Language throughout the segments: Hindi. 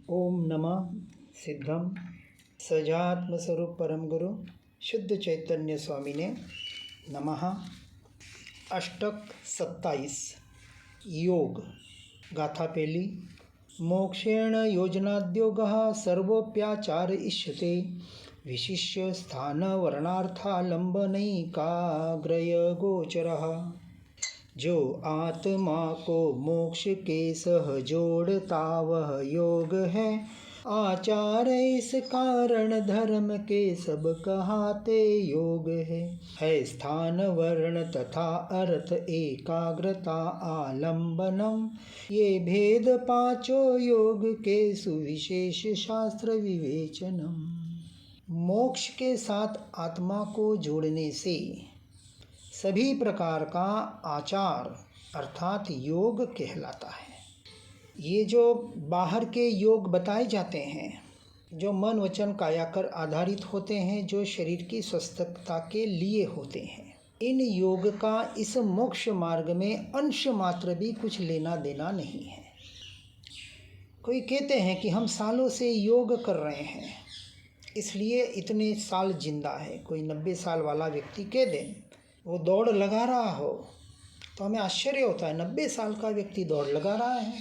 ओम नमः सिद्धम सजात्म स्वरूप परम गुरु शुद्ध चैतन्य स्वामी ने नमः। अष्टक 27 योग गाथा पहली। मोक्षेण योजनाद्योगः सर्वोप्याचार इष्यते विशिष्य स्थान वर्णार्थालंबनैकाग्रय गोचरः। जो आत्मा को मोक्ष के सह जोड़ता वह योग है। आचार इस कारण धर्म के सब कहाते योग है स्थान वर्ण तथा अर्थ एकाग्रता आलंबनम। ये भेद पांचों योग के सुविशेष शास्त्र विवेचनम। मोक्ष के साथ आत्मा को जोड़ने से सभी प्रकार का आचार अर्थात योग कहलाता है। ये जो बाहर के योग बताए जाते हैं, जो मन वचन काया कर आधारित होते हैं, जो शरीर की स्वस्थता के लिए होते हैं, इन योग का इस मोक्ष मार्ग में अंश मात्र भी कुछ लेना देना नहीं है। कोई कहते हैं कि हम सालों से योग कर रहे हैं इसलिए इतने साल जिंदा है। कोई 90 साल वाला व्यक्ति कह दे वो दौड़ लगा रहा हो तो हमें आश्चर्य होता है, 90 साल का व्यक्ति दौड़ लगा रहा है।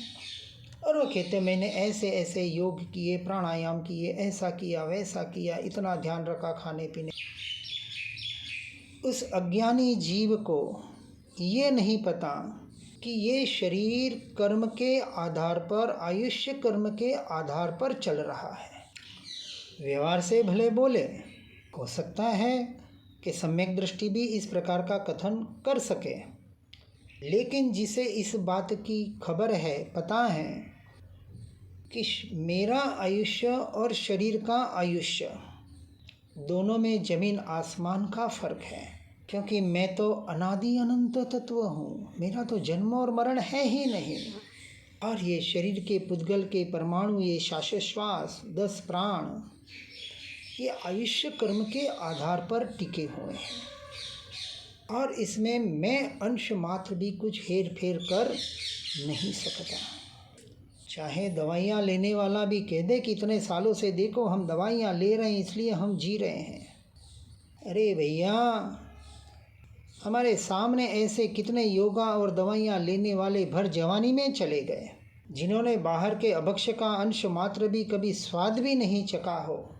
और वो कहते मैंने ऐसे ऐसे योग किए, प्राणायाम किए, ऐसा किया वैसा किया, इतना ध्यान रखा खाने पीने। उस अज्ञानी जीव को ये नहीं पता कि ये शरीर कर्म के आधार पर, आयुष्य कर्म के आधार पर चल रहा है। व्यवहार से भले बोले, हो सकता है कि सम्यक दृष्टि भी इस प्रकार का कथन कर सके, लेकिन जिसे इस बात की खबर है, पता है कि मेरा आयुष्य और शरीर का आयुष्य दोनों में जमीन आसमान का फर्क है। क्योंकि मैं तो अनादि अनंत तत्व हूँ, मेरा तो जन्म और मरण है ही नहीं। और ये शरीर के पुद्गल के परमाणु, ये श्वास 10 प्राण, ये आयुष्य कर्म के आधार पर टिके हुए हैं और इसमें मैं अंश मात्र भी कुछ हेर फेर कर नहीं सकता। चाहे दवाइयाँ लेने वाला भी कह दे कि इतने सालों से देखो हम दवाइयाँ ले रहे हैं इसलिए हम जी रहे हैं। अरे भैया, हमारे सामने ऐसे कितने योगा और दवाइयाँ लेने वाले भर जवानी में चले गए, जिन्होंने बाहर के अभक्ष्य का अंश मात्र भी कभी स्वाद भी नहीं चखा हो।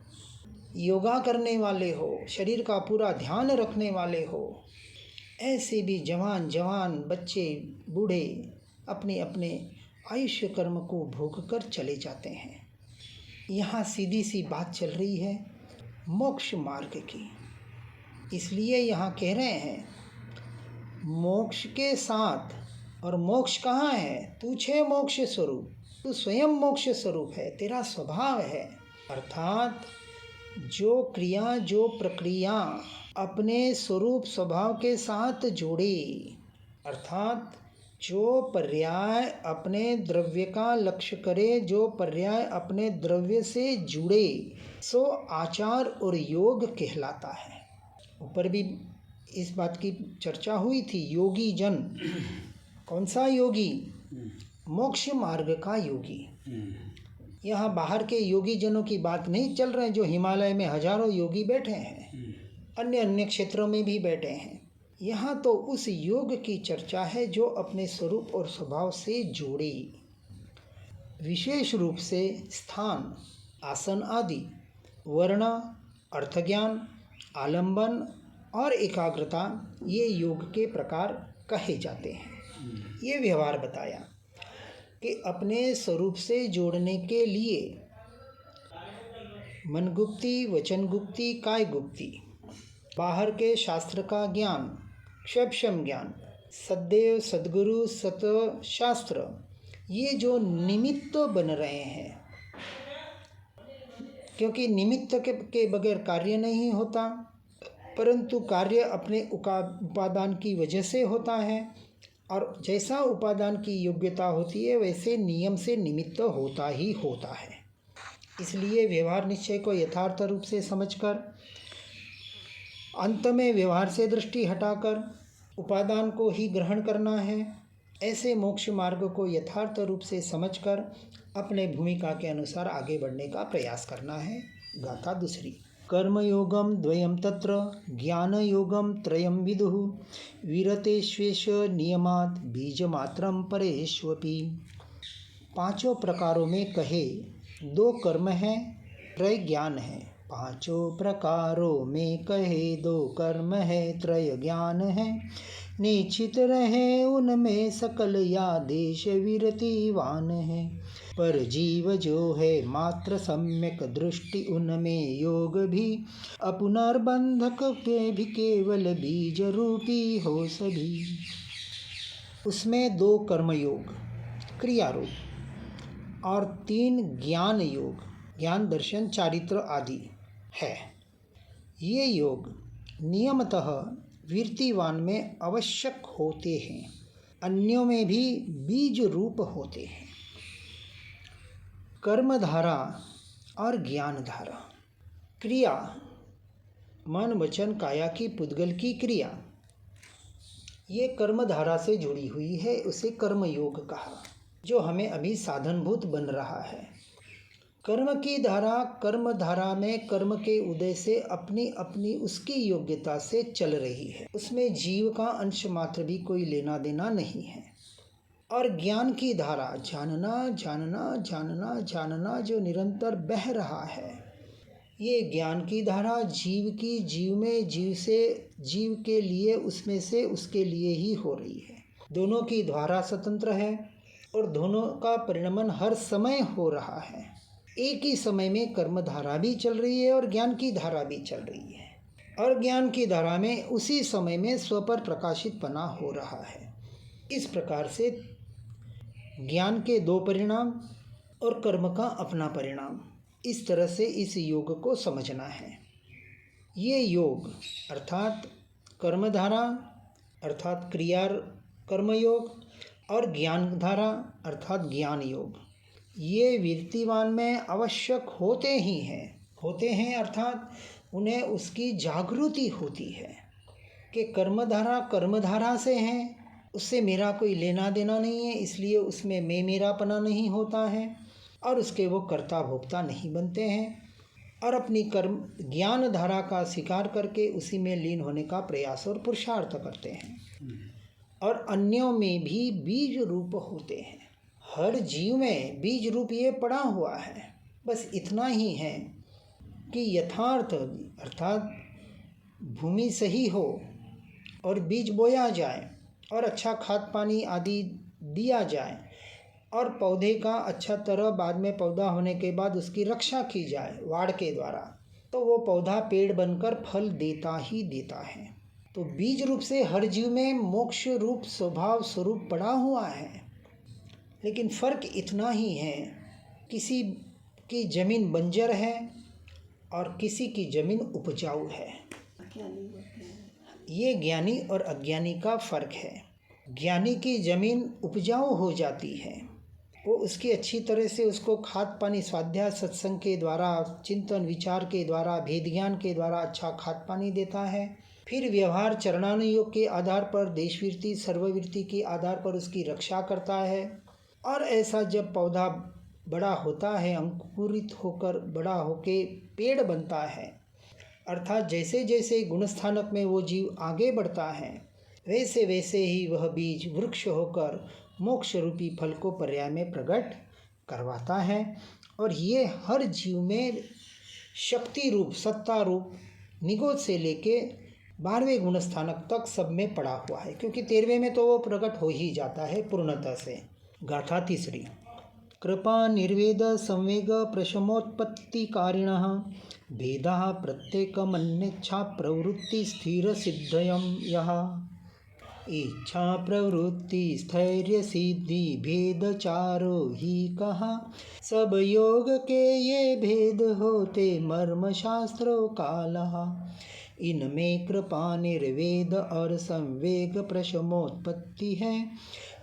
योगा करने वाले हो, शरीर का पूरा ध्यान रखने वाले हो, ऐसे भी जवान बच्चे बूढ़े अपने अपने आयुष्य कर्म को भोग कर चले जाते हैं। यहाँ सीधी सी बात चल रही है मोक्ष मार्ग की। इसलिए यहाँ कह रहे हैं मोक्ष के साथ, और मोक्ष कहाँ है? तू छे मोक्ष स्वरूप, तू स्वयं मोक्ष स्वरूप है, तेरा स्वभाव है। अर्थात जो क्रिया, जो प्रक्रिया अपने स्वरूप स्वभाव के साथ जोड़े, अर्थात जो पर्याय अपने द्रव्य का लक्ष्य करे, जो पर्याय अपने द्रव्य से जुड़े, सो आचार और योग कहलाता है। ऊपर भी इस बात की चर्चा हुई थी। योगी जन, कौन सा योगी? मोक्ष मार्ग का योगी। यहाँ बाहर के योगी जनों की बात नहीं चल रहे, जो हिमालय में हजारों योगी बैठे हैं, अन्य क्षेत्रों में भी बैठे हैं। यहाँ तो उस योग की चर्चा है जो अपने स्वरूप और स्वभाव से जोड़े, विशेष रूप से स्थान, आसन आदि, वर्ण, अर्थ ज्ञान, आलंबन और एकाग्रता, ये योग के प्रकार कहे जाते हैं। ये व्यवहार बताया कि अपने स्वरूप से जोड़ने के लिए मन गुप्ती, वचन गुप्ती, काय गुप्ती, बाहर के शास्त्र का ज्ञान, क्षपशम ज्ञान, सदैव सद्गुरु सत शास्त्र, ये जो निमित्त बन रहे हैं, क्योंकि निमित्त के बगैर कार्य नहीं होता, परंतु कार्य अपने उपादान की वजह से होता है। और जैसा उपादान की योग्यता होती है वैसे नियम से निमित्त होता ही होता है। इसलिए व्यवहार निश्चय को यथार्थ रूप से समझकर, अंत में व्यवहार से दृष्टि हटाकर उपादान को ही ग्रहण करना है ऐसे मोक्ष मार्ग को यथार्थ रूप से समझकर अपने भूमिका के अनुसार आगे बढ़ने का प्रयास करना है। गाथा दूसरी। कर्मयोगम द्वयम तत्र ज्ञानयोगम त्रयम विदुः विरतेष्वेष नियमात् बीजमात्रम परेष्वपि। पांचों प्रकारों में कहे दो कर्म हैं, त्रय ज्ञान है। पांचों प्रकारों में कहे दो कर्म है, त्रय ज्ञान है। निश्चित रहे उनमें सकल या देश विरतिवान है। पर जीव जो है मात्र सम्यक दृष्टि, उनमें योग भी अपुनर्बंधक पे भी केवल बीज रूपी हो सभी। उसमें दो कर्मयोग क्रिया रूप और तीन ज्ञान योग, ज्ञान दर्शन चारित्र आदि है। ये योग नियमतः वीर्तिवान में आवश्यक होते हैं, अन्यों में भी बीज रूप होते हैं। कर्मधारा और ज्ञानधारा। क्रिया मन वचन काया की पुद्गल की क्रिया, ये कर्मधारा से जुड़ी हुई है, उसे कर्मयोग कहा, जो हमें अभी साधनभूत बन रहा है। कर्म की धारा कर्मधारा में कर्म के उदय से अपनी अपनी उसकी योग्यता से चल रही है, उसमें जीव का अंश मात्र भी कोई लेना देना नहीं है। और ज्ञान की धारा जानना जानना जानना जानना जो निरंतर बह रहा है, ये ज्ञान की धारा जीव की जीव में जीव से जीव के लिए उसमें से उसके लिए ही हो रही है। दोनों की धारा स्वतंत्र है और दोनों का परिणमन हर समय हो रहा है। एक ही समय में कर्मधारा भी चल रही है और ज्ञान की धारा भी चल रही है, और ज्ञान की धारा में उसी समय में स्व पर प्रकाशित पना हो रहा है। इस प्रकार से ज्ञान के दो परिणाम और कर्म का अपना परिणाम, इस तरह से इस योग को समझना है। ये योग अर्थात कर्मधारा अर्थात क्रिया कर्मयोग और ज्ञानधारा अर्थात ज्ञान योग, ये वीर्तिवान में आवश्यक होते ही हैं अर्थात उन्हें उसकी जागृति होती है कि कर्मधारा कर्मधारा से हैं, उससे मेरा कोई लेना देना नहीं है, इसलिए उसमें मैं मेरापना नहीं होता है और उसके वो कर्ता भोक्ता नहीं बनते हैं, और अपनी कर्म ज्ञान धारा का स्वीकार करके उसी में लीन होने का प्रयास और पुरुषार्थ करते हैं। और अन्यों में भी बीज रूप होते हैं, हर जीव में बीज रूप ये पड़ा हुआ है। बस इतना ही है कि यथार्थ अर्थात भूमि सही हो और बीज बोया जाए और अच्छा खाद पानी आदि दिया जाए और पौधे का अच्छा तरह बाद में पौधा होने के बाद उसकी रक्षा की जाए वाड़ के द्वारा, तो वो पौधा पेड़ बनकर फल देता ही देता है। तो बीज रूप से हर जीव में मोक्ष रूप स्वभाव स्वरूप पड़ा हुआ है, लेकिन फ़र्क इतना ही है, किसी की ज़मीन बंजर है और किसी की ज़मीन उपजाऊ है। ये ज्ञानी और अज्ञानी का फ़र्क है। ज्ञानी की ज़मीन उपजाऊ हो जाती है, वो उसकी अच्छी तरह से उसको खाद पानी स्वाध्याय सत्संग के द्वारा चिंतन विचार के द्वारा भेद ज्ञान के द्वारा अच्छा खाद पानी देता है। फिर व्यवहार चरणानुयोग के आधार पर देशवृत्ति सर्ववृत्ति के आधार पर उसकी रक्षा करता है। और ऐसा जब पौधा बड़ा होता है, अंकुरित होकर बड़ा होके पेड़ बनता है, अर्थात जैसे जैसे गुणस्थानक में वो जीव आगे बढ़ता है, वैसे वैसे ही वह बीज वृक्ष होकर मोक्ष रूपी फल को पर्याय में प्रकट करवाता है। और ये हर जीव में शक्ति रूप सत्ता रूप निगोद से लेके 12वें गुणस्थानक तक सब में पड़ा हुआ है, क्योंकि 13वें में तो वो प्रकट हो ही जाता है पूर्णतः से। गाथा तीसरी। कृपा निर्वेद संवेग प्रशमोत्पत्तिकारिणः भेदः प्रत्येकमन्येच्छा प्रवृत्ति स्थिर सिद्धयं यः। इच्छा प्रवृत्ति स्थैर्य सिद्धि भेद चारो ही कहा, सब योग के ये भेद होते मर्म शास्त्रों कालः। इनमें कृपा निर्वेद और संवेग प्रशमोत्पत्ति है,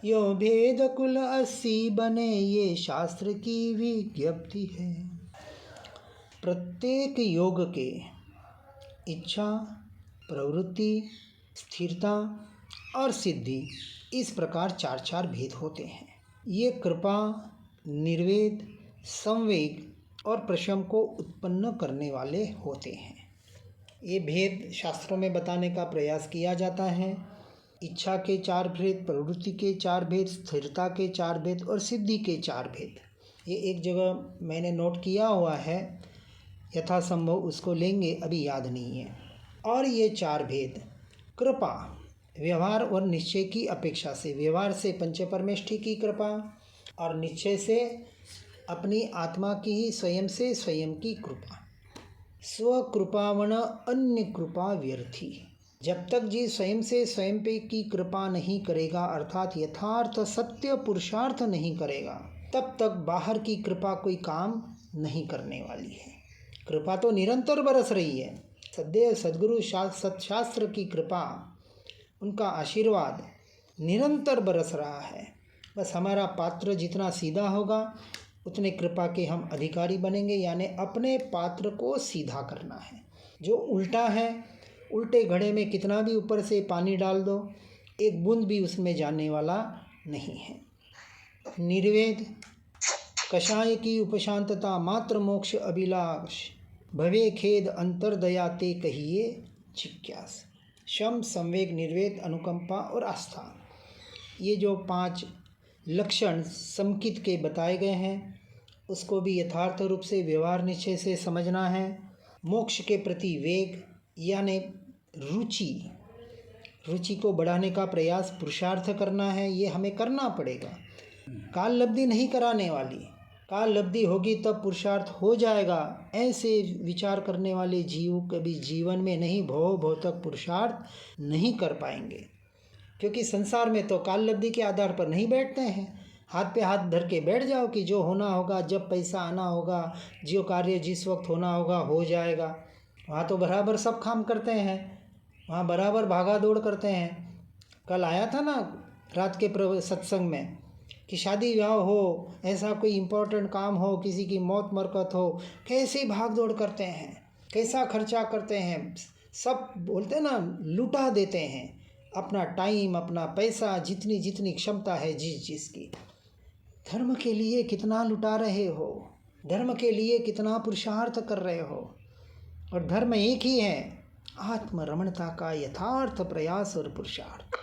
यो भेद कुल 80 बने ये शास्त्र की विज्ञप्ति है। प्रत्येक योग के इच्छा प्रवृत्ति स्थिरता और सिद्धि, इस प्रकार चार चार भेद होते हैं। ये कृपा, निर्वेद, संवेग और प्रशम को उत्पन्न करने वाले होते हैं। ये भेद शास्त्रों में बताने का प्रयास किया जाता है। इच्छा के चार भेद, प्रवृत्ति के चार भेद, स्थिरता के चार भेद और सिद्धि के चार भेद। ये एक जगह मैंने नोट किया हुआ है, यथासंभव उसको लेंगे, अभी याद नहीं है। और ये चार भेद कृपा, व्यवहार और निश्चय की अपेक्षा से, व्यवहार से पंचपरमेष्ठी की कृपा और निश्चय से अपनी आत्मा की ही स्वयं से स्वयं की कृपा। स्वकृपावण अन्य कृपा व्यर्थी। जब तक जी स्वयं से स्वयं पे की कृपा नहीं करेगा, अर्थात यथार्थ सत्य पुरुषार्थ नहीं करेगा, तब तक बाहर की कृपा कोई काम नहीं करने वाली है। कृपा तो निरंतर बरस रही है। सदैव सद्गुरु सत्शास्त्र की कृपा, उनका आशीर्वाद निरंतर बरस रहा है। बस हमारा पात्र जितना सीधा होगा उतने कृपा के हम अधिकारी बनेंगे, यानी अपने पात्र को सीधा करना है। जो उल्टा है, उल्टे घड़े में कितना भी ऊपर से पानी डाल दो, एक बूंद भी उसमें जाने वाला नहीं है। निर्वेद, कषाय की उपशांतता, मात्र मोक्ष अभिलाष, भवे खेद अंतर्दया ते कहिए जिज्ञास। शम, संवेग, निर्वेद, अनुकंपा और आस्था, ये जो 5 लक्षण समकित के बताए गए हैं, उसको भी यथार्थ रूप से व्यवहार निश्चय से समझना है। मोक्ष के प्रति वेग यानी रुचि को बढ़ाने का प्रयास, पुरुषार्थ करना है, ये हमें करना पड़ेगा। काल लब्धि नहीं कराने वाली, काल लब्धि होगी तब पुरुषार्थ हो जाएगा, ऐसे विचार करने वाले जीव कभी जीवन में नहीं भव तक पुरुषार्थ नहीं कर पाएंगे। क्योंकि संसार में तो काल लब्धि के आधार पर नहीं बैठते हैं। हाथ पे हाथ धर के बैठ जाओ कि जो होना होगा, जब पैसा आना होगा, जो कार्य जिस वक्त होना होगा हो जाएगा। वहाँ तो बराबर सब काम करते हैं, वहाँ बराबर भागा दौड़ करते हैं। कल आया था ना रात के सत्संग में कि शादी विवाह हो, ऐसा कोई इम्पोर्टेंट काम हो, किसी की मौत मरकत हो, कैसे भाग दौड़ करते हैं, कैसा खर्चा करते हैं। सब बोलते हैं ना, लुटा देते हैं अपना टाइम, अपना पैसा, जितनी जितनी क्षमता है जिसकी। धर्म के लिए कितना लुटा रहे हो, धर्म के लिए कितना पुरुषार्थ कर रहे हो। और धर्म एक ही है, आत्मरमणता का यथार्थ प्रयास और पुरुषार्थ।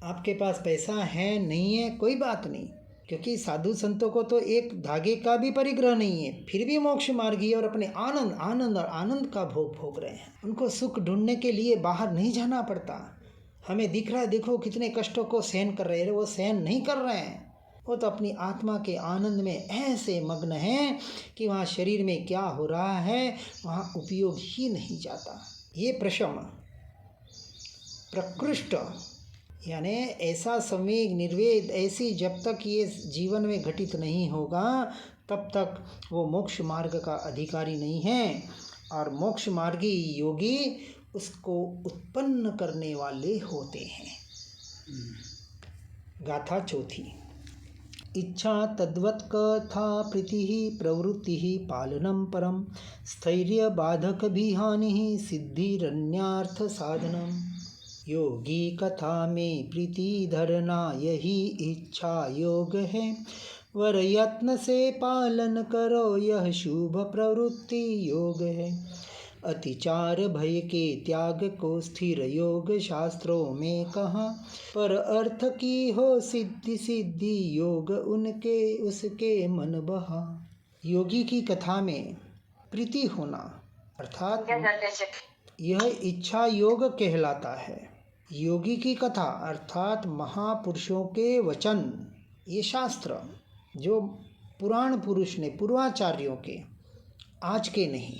आपके पास पैसा है नहीं है कोई बात नहीं, क्योंकि साधु संतों को तो एक धागे का भी परिग्रह नहीं है, फिर भी मोक्ष मार्गी और अपने आनंद का भोग रहे हैं। उनको सुख ढूंढने के लिए बाहर नहीं जाना पड़ता। हमें दिख रहा है, देखो कितने कष्टों को सहन कर रहे हैं, वो सहन नहीं कर रहे हैं। वो तो अपनी आत्मा के आनंद में ऐसे मग्न हैं कि वहाँ शरीर में क्या हो रहा है वहाँ उपयोग ही नहीं जाता। ये प्रशम, प्रकृष्ट यानी ऐसा संवेग, निर्वेद, ऐसी जब तक ये जीवन में घटित नहीं होगा तब तक वो मोक्ष मार्ग का अधिकारी नहीं है। और मोक्ष मार्गी योगी उसको उत्पन्न करने वाले होते हैं। गाथा चौथी। इच्छा तद्वत् कथा प्रीति प्रवृत्ति पालनम परम, स्थैर्य बाधक भी हानि सिद्धिरन्यार्थ साधनम। योगी कथा में प्रीति धरना यही इच्छा योग है, वर यत्न से पालन करो यह शुभ प्रवृत्ति योग है। अतिचार भय के त्याग को स्थिर योग शास्त्रों में कहा, पर अर्थ की हो सिद्धि योग उनके उसके मन बहा। योगी की कथा में प्रीति होना अर्थात यह इच्छा योग कहलाता है। योगी की कथा अर्थात महापुरुषों के वचन, ये शास्त्र जो पुराण पुरुष ने, पूर्वाचार्यों के, आज के नहीं,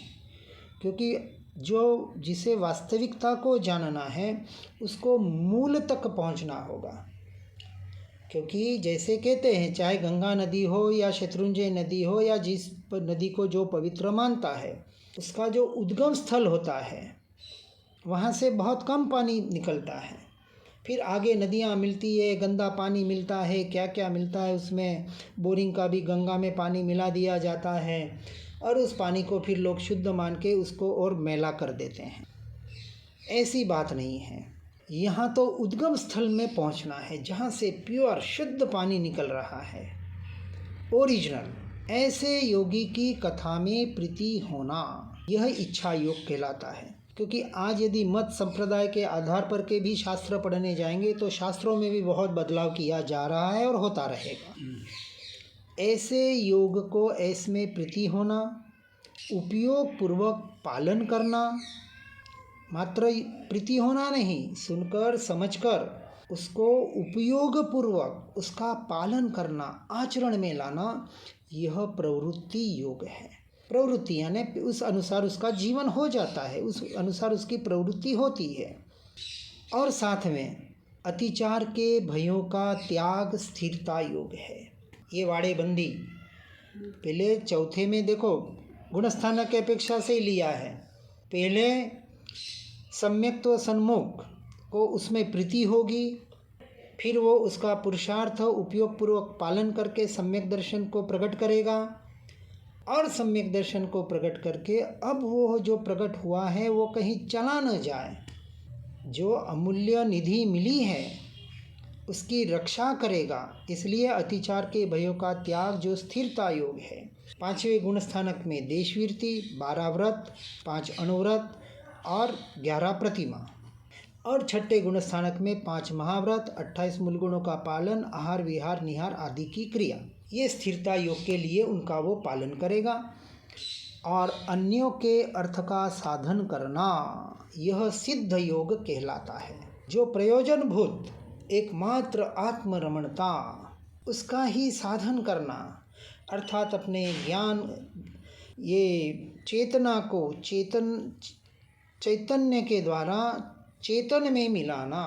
क्योंकि जो जिसे वास्तविकता को जानना है उसको मूल तक पहुंचना होगा। क्योंकि जैसे कहते हैं, चाहे गंगा नदी हो या शत्रुंजय नदी हो या जिस नदी को जो पवित्र मानता है, उसका जो उद्गम स्थल होता है वहाँ से बहुत कम पानी निकलता है। फिर आगे नदियाँ मिलती है, गंदा पानी मिलता है, क्या क्या मिलता है उसमें। बोरिंग का भी गंगा में पानी मिला दिया जाता है और उस पानी को फिर लोग शुद्ध मान के उसको और मैला कर देते हैं। ऐसी बात नहीं है। यहाँ तो उद्गम स्थल में पहुँचना है जहाँ से प्योर शुद्ध पानी निकल रहा है, ओरिजिनल। ऐसे योगी की कथा में प्रीति होना, यह इच्छा योग कहलाता है। क्योंकि आज यदि मत संप्रदाय के आधार पर के भी शास्त्र पढ़ने जाएंगे तो शास्त्रों में भी बहुत बदलाव किया जा रहा है और होता रहेगा। ऐसे योग को ऐसे में प्रीति होना, उपयोग पूर्वक पालन करना, मात्र प्रीति होना नहीं, सुनकर समझकर उसको उपयोग पूर्वक उसका पालन करना, आचरण में लाना, यह प्रवृत्ति योग है। प्रवृत्ति यानी उस अनुसार उसका जीवन हो जाता है, उस अनुसार उसकी प्रवृत्ति होती है। और साथ में अतिचार के भयों का त्याग स्थिरता योग है। ये वाड़े बंदी पहले चौथे में देखो गुणस्थानक की अपेक्षा से ही लिया है। पहले सम्यक व सन्मुख को उसमें प्रीति होगी, फिर वो उसका पुरुषार्थ उपयोग पूर्वक पालन करके सम्यक दर्शन को प्रकट करेगा, और सम्यक दर्शन को प्रकट करके अब वो जो प्रकट हुआ है वो कहीं चला न जाए, जो अमूल्य निधि मिली है उसकी रक्षा करेगा। इसलिए अतिचार के भयों का त्याग जो स्थिरता योग है। 5वें गुणस्थानक में देशवीरती, 12 व्रत, 5 अणुव्रत और 11 प्रतिमा, और 6ठे गुणस्थानक में 5 महाव्रत, 28 मूल गुणों का पालन, आहार विहार निहार आदि की क्रिया। ये स्थिरता योग के लिए उनका वो पालन करेगा। और अन्यों के अर्थ का साधन करना, यह सिद्ध योग कहलाता है। जो प्रयोजनभूत एकमात्र आत्मरमणता, उसका ही साधन करना, अर्थात अपने ज्ञान ये चेतना को चैतन्य के द्वारा चेतन में मिलाना,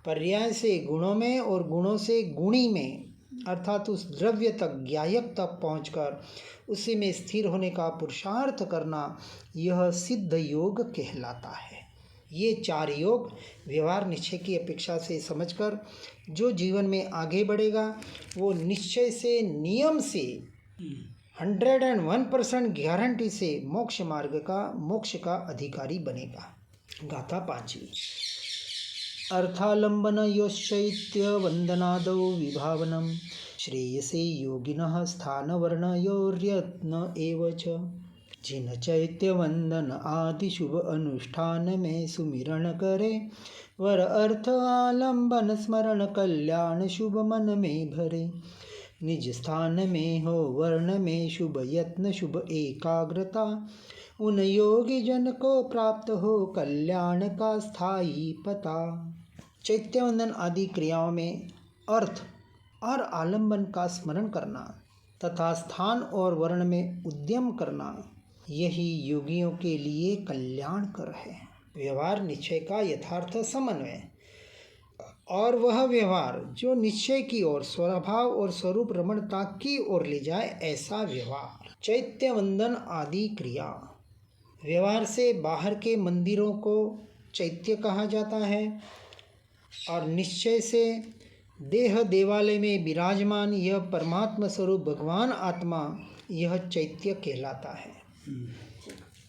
पर्याय से गुणों में और गुणों से गुणी में, अर्थात उस द्रव्य तक ज्ञायक तक पहुंचकर उसी में स्थिर होने का पुरुषार्थ करना, यह सिद्ध योग कहलाता है। ये 4 योग व्यवहार निश्चय की अपेक्षा से समझकर जो जीवन में आगे बढ़ेगा वो निश्चय से, नियम से 101% गारंटी से मोक्ष का अधिकारी बनेगा। गाथा 5वीं। अर्थालंबनयोश्चैत्य वंदनादौ विभावनम श्रेयसे योगिनः स्थानवर्णयोर्यत्न एव च। जिन चैत्य वंदन आदि शुभ अनुष्ठान में सुमिरण करे, वर अर्थ आलंबन स्मरण कल्याण शुभ मन में भरे। निज स्थान में हो वर्ण में शुभ यत्न शुभ एकाग्रता, उन योगी जन को प्राप्त हो कल्याण का स्थायी पता। चैत्यवंदन आदि क्रियाओं में अर्थ और आलंबन का स्मरण करना तथा स्थान और वर्ण में उद्यम करना, यही योगियों के लिए कल्याणकर है। व्यवहार निश्चय का यथार्थ समन्वय, और वह व्यवहार जो निश्चय की ओर, स्वभाव और स्वरूप रमणता की ओर ले जाए, ऐसा व्यवहार। चैत्यवंदन आदि क्रिया व्यवहार से बाहर के मंदिरों को चैत्य कहा जाता है, और निश्चय से देह देवालय में विराजमान यह परमात्मा स्वरूप भगवान आत्मा, यह चैत्य कहलाता है।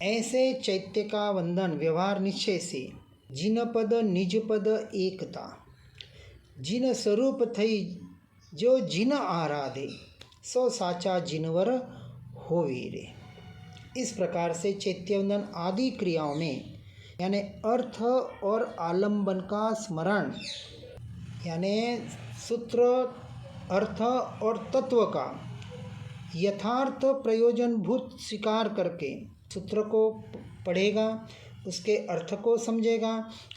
ऐसे चैत्य का वंदन व्यवहार निश्चय से जिन पद निज पद एकता, जिन स्वरूप थई जो जिन आराधे, सो साचा जिनवर होवे रे। इस प्रकार से चैत्यवंदन आदि क्रियाओं में यानी अर्थ और आलंबन का स्मरण, यानी सूत्र, अर्थ और तत्व का यथार्थ प्रयोजनभूत स्वीकार करके सूत्र को पढ़ेगा, उसके अर्थ को समझेगा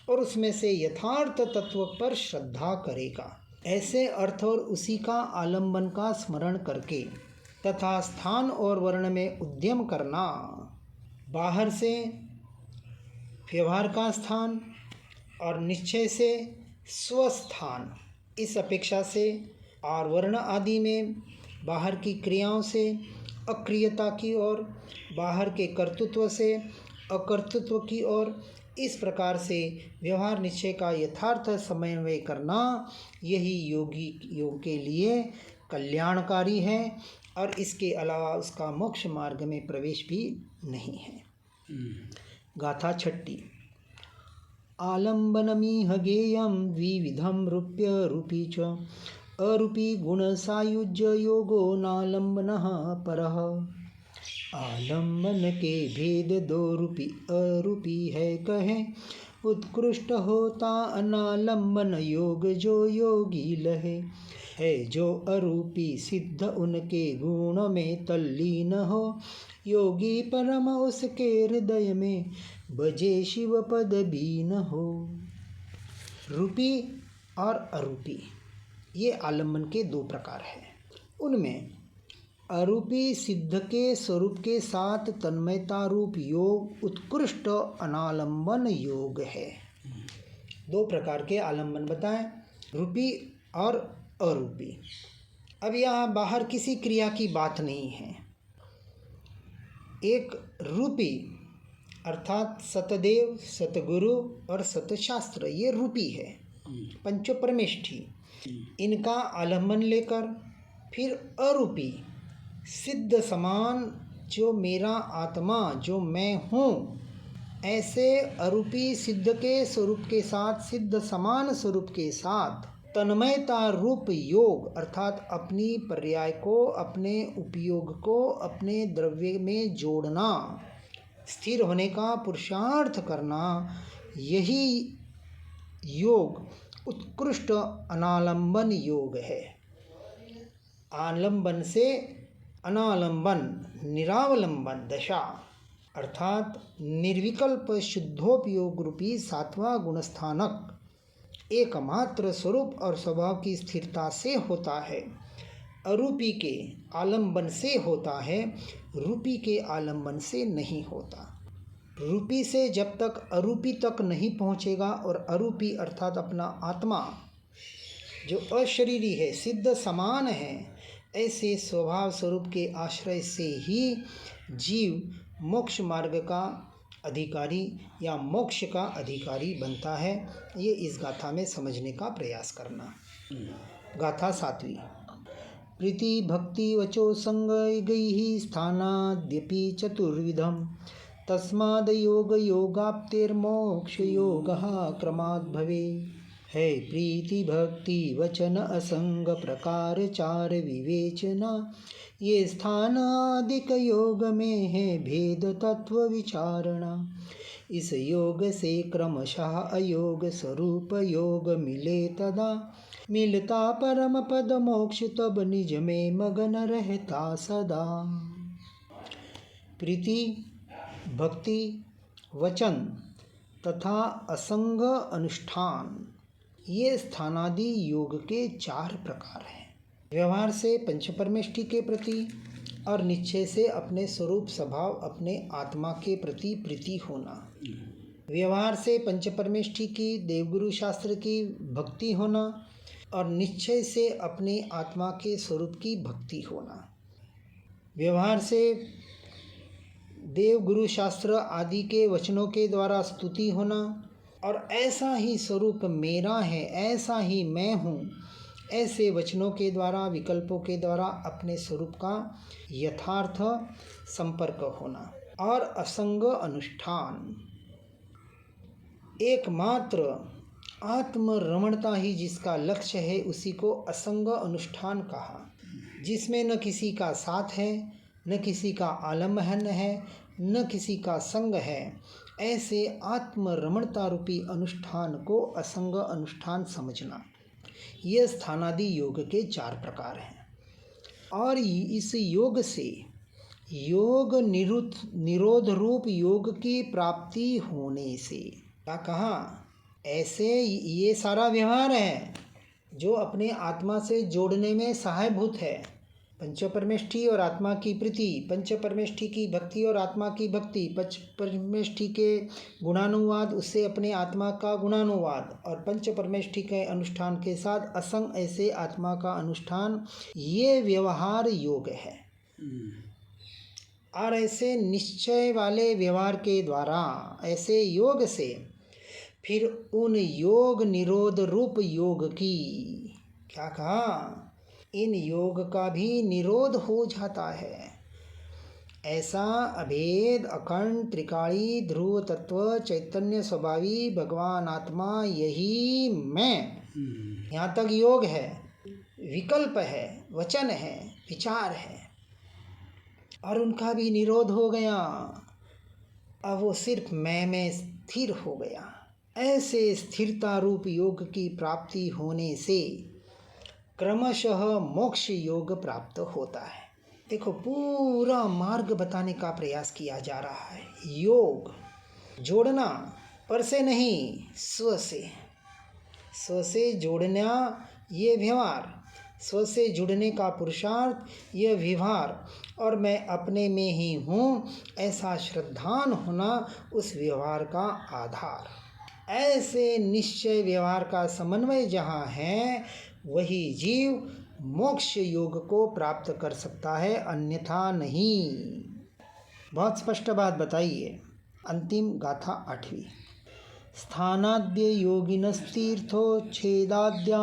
और उसमें से यथार्थ तत्व पर श्रद्धा करेगा। ऐसे अर्थ और उसी का आलंबन का स्मरण करके तथा स्थान और वर्ण में उद्यम करना, बाहर से व्यवहार का स्थान और निश्चय से स्वस्थान, इस अपेक्षा से, और वर्ण आदि में बाहर की क्रियाओं से अक्रियता की ओर, बाहर के कर्तृत्व से अकर्तृत्व की ओर, इस प्रकार से व्यवहार निश्चय का यथार्थ समन्वय करना, यही योग के लिए कल्याणकारी है, और इसके अलावा उसका मोक्ष मार्ग में प्रवेश भी नहीं है। गाथा 6। आलम्बनमिह गेयं द्विविधं रूप्यरूपी च अरूपी गुणसायुज्य योगो नालम्बनः परः। आलम्बन के भेद दो रूपी अरूपी है कहें, उत्कृष्ट होता अनालंबन योग जो योगी लहे। है जो अरूपी सिद्ध उनके गुण में तल्लीन हो, योगी परम उसके हृदय में बजे शिव पद बीन हो। रूपी और अरूपी ये आलम्बन के दो प्रकार हैं। उनमें अरूपी सिद्ध के स्वरूप के साथ तन्मयता रूप योग उत्कृष्ट अनालंबन योग है। दो प्रकार के आलम्बन बताएं, रूपी और अरूपी। अब यहाँ बाहर किसी क्रिया की बात नहीं है। एक रूपी अर्थात सतदेव, सतगुरु और सतशास्त्र ये रूपी है, पंचोपरमेष्ठी। इनका आलम्बन लेकर फिर अरूपी सिद्ध समान जो मेरा आत्मा जो मैं हूँ, ऐसे अरूपी सिद्ध के स्वरूप के साथ सिद्ध समान स्वरूप के साथ तन्मयता रूप योग अर्थात अपनी पर्याय को अपने उपयोग को अपने द्रव्य में जोड़ना, स्थिर होने का पुरुषार्थ करना, यही योग उत्कृष्ट अनालंबन योग है। आलंबन से अनालंबन निरावलंबन दशा अर्थात निर्विकल्प शुद्धोपयोग रूपी सातवां गुणस्थानक एकमात्र स्वरूप और स्वभाव की स्थिरता से होता है। अरूपी के आलंबन से होता है, रूपी के आलंबन से नहीं होता। रूपी से जब तक अरूपी तक नहीं पहुँचेगा और अरूपी अर्थात अपना आत्मा जो अशरीरी है, सिद्ध समान है, ऐसे स्वभाव स्वरूप के आश्रय से ही जीव मोक्ष मार्ग का अधिकारी या मोक्ष का अधिकारी बनता है। ये इस गाथा में समझने का प्रयास करना। गाथा 7वीं। प्रीति भक्ति वचो संगैः स्थानाद्यपि चतुर्विधम् तस्माद् योग योगाप्तेर्मोक्ष योगः क्रमाद् भवे। है प्रीति भक्ति वचन असंग प्रकार चार विवेचना, ये स्थान आदिक योग में है भेद तत्व विचारणा। इस योग से क्रमशः अयोग स्वरूप योग मिले तदा, मिलता परम पद मोक्ष तब निज में मगन रहता सदा। प्रीति भक्ति वचन तथा असंग अनुष्ठान ये स्थानादि योग के 4 प्रकार हैं। व्यवहार से पंचपरमेष्ठी के प्रति और निश्चय से अपने स्वरूप स्वभाव अपने आत्मा के प्रति प्रीति होना। व्यवहार से पंचपरमेष्ठी की देवगुरु शास्त्र की भक्ति होना और निश्चय से अपने आत्मा के स्वरूप की भक्ति होना। व्यवहार से देव गुरु शास्त्र आदि के वचनों के द्वारा स्तुति होना और ऐसा ही स्वरूप मेरा है, ऐसा ही मैं हूँ, ऐसे वचनों के द्वारा विकल्पों के द्वारा अपने स्वरूप का यथार्थ संपर्क होना। और असंग अनुष्ठान एकमात्र आत्मरमणता ही जिसका लक्ष्य है, उसी को असंग अनुष्ठान कहा, जिसमें न किसी का साथ है, न किसी का आलम्बन है, न किसी का संग है। ऐसे आत्मरमणता रूपी अनुष्ठान को असंग अनुष्ठान समझना। ये स्थानादि योग के 4 प्रकार हैं। और इस योग से योग निरोध रूप योग की प्राप्ति होने से क्या कहा, ऐसे ये सारा व्यवहार है जो अपने आत्मा से जोड़ने में सहायभूत है। पंचपरमेष्ठी और आत्मा की प्रीति, पंचपरमेष्ठी की भक्ति और आत्मा की भक्ति, पंचपरमेष्ठी के गुणानुवाद उससे अपने आत्मा का गुणानुवाद और पंचपरमेष्ठी के अनुष्ठान के साथ असंग ऐसे आत्मा का अनुष्ठान, ये व्यवहार योग है। और ऐसे निश्चय वाले व्यवहार के द्वारा ऐसे योग से फिर उन योग निरोध रूप योग की क्या कहा, इन योग का भी निरोध हो जाता है। ऐसा अभेद अखंड त्रिकाली ध्रुव तत्व चैतन्य स्वभावी भगवान आत्मा यही मैं, यहाँ तक योग है, विकल्प है, वचन है, विचार है, और उनका भी निरोध हो गया। अब वो सिर्फ मैं में स्थिर हो गया। ऐसे स्थिरता रूप योग की प्राप्ति होने से क्रमशः मोक्ष योग प्राप्त होता है। देखो, पूरा मार्ग बताने का प्रयास किया जा रहा है। योग जोड़ना, पर से नहीं, स्व से। स्व से जोड़ना ये व्यवहार, स्व से जुड़ने का पुरुषार्थ यह व्यवहार, और मैं अपने में ही हूँ ऐसा श्रद्धान होना उस व्यवहार का आधार। ऐसे निश्चय व्यवहार का समन्वय जहाँ है, वही जीव मोक्ष योग को प्राप्त कर सकता है, अन्यथा नहीं। बहुत स्पष्ट बात बताइए। अंतिम गाथा 8वीं। स्थानाद्य योगिनस्तीर्थो छेदाद्यालंबनादपि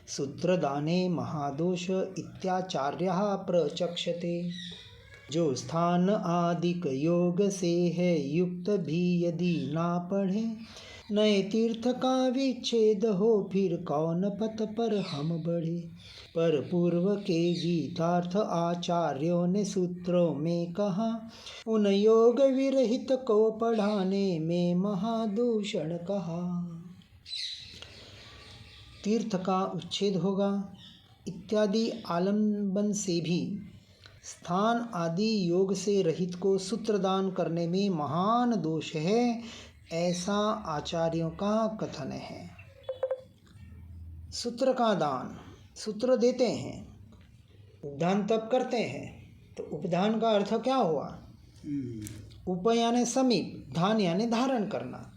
सूत्रदाने महादोष इत्याचार्यः प्रचक्षते। जो स्थान आदिक योग से है युक्त भी यदि ना पढ़े, नए तीर्थ का विच्छेद हो फिर कौन पथ पर हम बढ़े। पर पूर्व के गीतार्थ आचार्यों ने सूत्रों में कहा, उन योग विरहित को पढ़ाने में महादूषण कहा। तीर्थ का उच्छेद होगा इत्यादि आलंबन से भी स्थान आदि योग से रहित को सूत्रदान करने में महान दोष है, ऐसा आचार्यों का कथन है। सूत्र का दान, सूत्र देते हैं, उपदान तब करते हैं। तो उपदान का अर्थ क्या हुआ? उप यानी समीप, धान यानी धारण करना।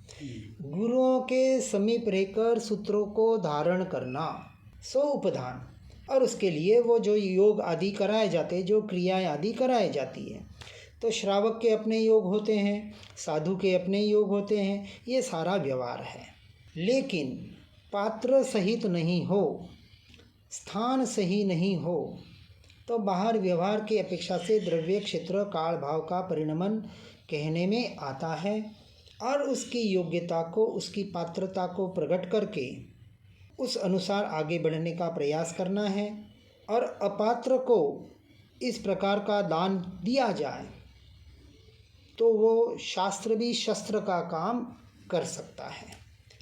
गुरुओं के समीप रहकर सूत्रों को धारण करना, सो उपदान। और उसके लिए वो जो योग आदि कराए जाते, जो क्रियाएं आदि कराई जाती है, तो श्रावक के अपने योग होते हैं, साधु के अपने योग होते हैं, ये सारा व्यवहार है। लेकिन पात्र सहित नहीं हो, स्थान सही नहीं हो, तो बाहर व्यवहार की अपेक्षा से द्रव्य क्षेत्र काल भाव का परिणमन कहने में आता है, और उसकी योग्यता को, उसकी पात्रता को प्रकट करके उस अनुसार आगे बढ़ने का प्रयास करना है। और अपात्र को इस प्रकार का दान दिया जाए तो वो शास्त्र भी शस्त्र का काम कर सकता है,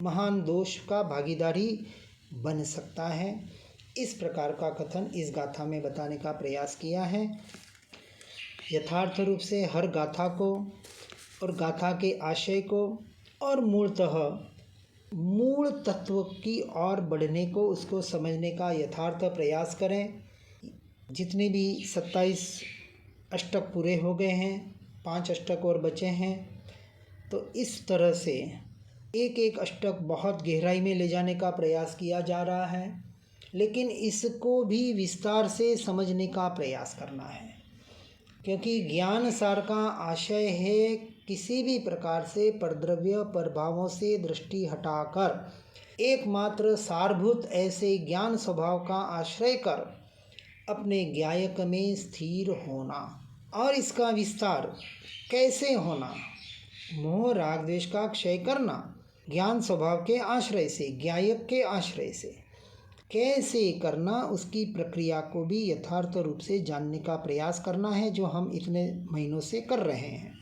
महान दोष का भागीदारी बन सकता है। इस प्रकार का कथन इस गाथा में बताने का प्रयास किया है। यथार्थ रूप से हर गाथा को और गाथा के आशय को और मूलतः मूल तत्व की ओर बढ़ने को, उसको समझने का यथार्थ प्रयास करें। जितने भी 27 अष्टक पूरे हो गए हैं, 5 अष्टक और बचे हैं, तो इस तरह से एक एक अष्टक बहुत गहराई में ले जाने का प्रयास किया जा रहा है, लेकिन इसको भी विस्तार से समझने का प्रयास करना है। क्योंकि ज्ञान सार का आशय है किसी भी प्रकार से परद्रव्य प्रभावों से दृष्टि हटाकर एकमात्र सारभूत ऐसे ज्ञान स्वभाव का आश्रय कर अपने ज्ञायक में स्थिर होना। और इसका विस्तार कैसे होना? मोह राग द्वेष का क्षय करना ज्ञान स्वभाव के आश्रय से, ज्ञायक के आश्रय से कैसे करना, उसकी प्रक्रिया को भी यथार्थ रूप से जानने का प्रयास करना है, जो हम इतने महीनों से कर रहे हैं।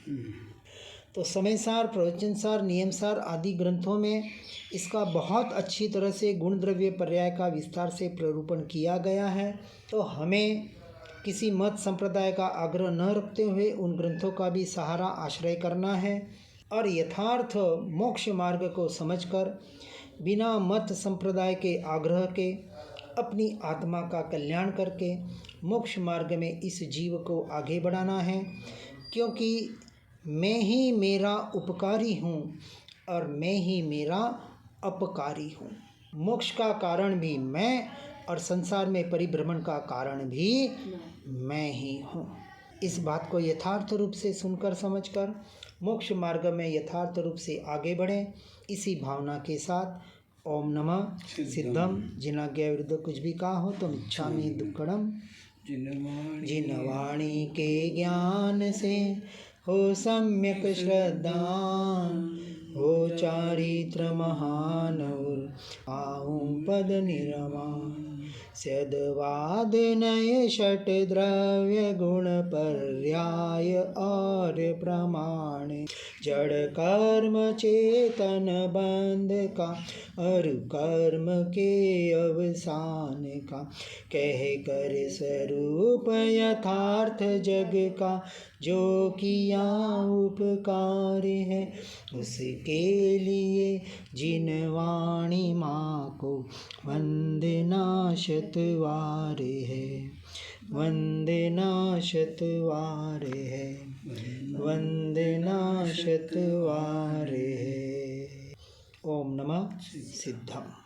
तो समय सार, प्रवचन सार, नियम सार आदि ग्रंथों में इसका बहुत अच्छी तरह से गुण द्रव्य पर्याय का विस्तार से प्ररूपण किया गया है। तो हमें किसी मत संप्रदाय का आग्रह न रखते हुए उन ग्रंथों का भी सहारा आश्रय करना है, और यथार्थ मोक्ष मार्ग को समझकर बिना मत संप्रदाय के आग्रह के अपनी आत्मा का कल्याण करके मोक्ष मार्ग में इस जीव को आगे बढ़ाना है। क्योंकि मैं ही मेरा उपकारी हूँ और मैं ही मेरा अपकारी हूँ। मोक्ष का कारण भी मैं और संसार में परिभ्रमण का कारण भी मैं ही हूँ। इस बात को यथार्थ रूप से सुनकर समझकर मोक्ष मार्ग में यथार्थ रूप से आगे बढ़ें। इसी भावना के साथ ओम नमः सिद्धम। जिनाज्ञा विरुद्ध कुछ भी कहा हो तो मिच्छामि दुक्कडम। जिन वाणी के ज्ञान से हो सम्यक श्रद्धा, हो चारित्र महान और आऊं पद निर्वाण। सद्वाद नय षट द्रव्य गुण पर्याय और प्रमाण, जड़ कर्म चेतन बंध का और कर्म के अवसान का, कह कर स्वरूप यथार्थ जग का, जो किया उपकार है उसके लिए। जिन वाणी माँ को वंदना शतवार है, वंदना शतवार है, वंदना शतवार है। ओम नमः सिद्धम।